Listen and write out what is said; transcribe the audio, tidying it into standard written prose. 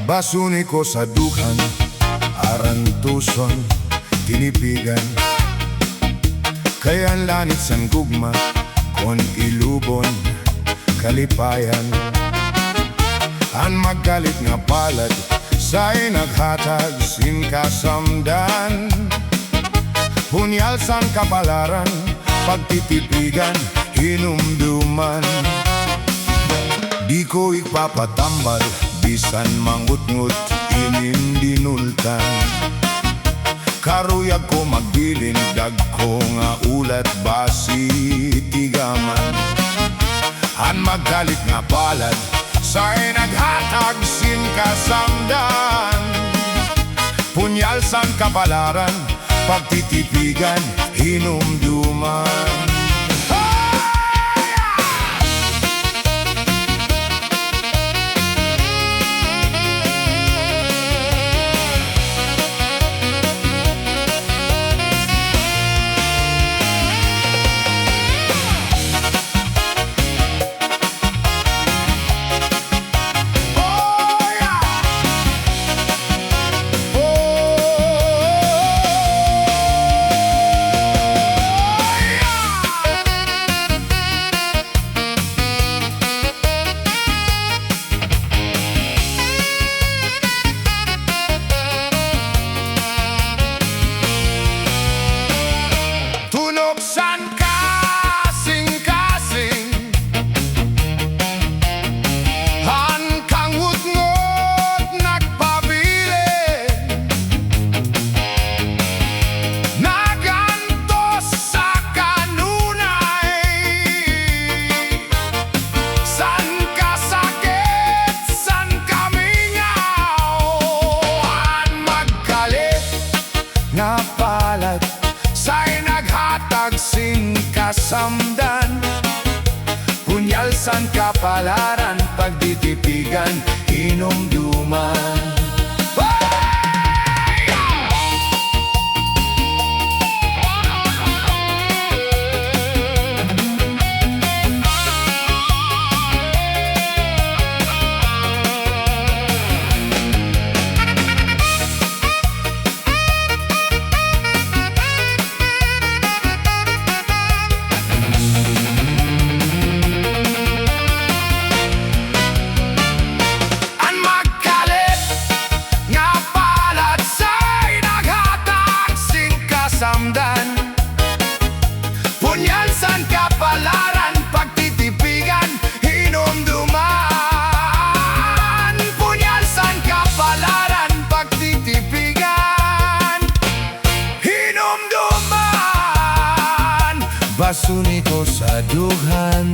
Basuni ko sa dughan, arantuson, tinipigan. Kaya ang lanit san gugma, kon ilubon, kalipayan. Ang magalit nga palad, sa'y naghatag sin kasamdan. Punyal san kapalaran, pagtitipigan, hinumduman. Di ko ipapatambal, bisan mangut-ngut, inindinultan. Karuyag ko magbilin, dag ko nga ulat, basi tigaman. Han magalit nga palad, sa'y naghatag sin kasamdan. Punyal san kapalaran, pagtitipigan, hinumduman. Kasamdan, punyal san kapalaran, pagtitipigan, hinumduman. Punyal san kapalaran, pagtitipigan, hinumduman. Punyal san kapalaran, pagtitipigan, hinumduman. Basuni ko sa dughan.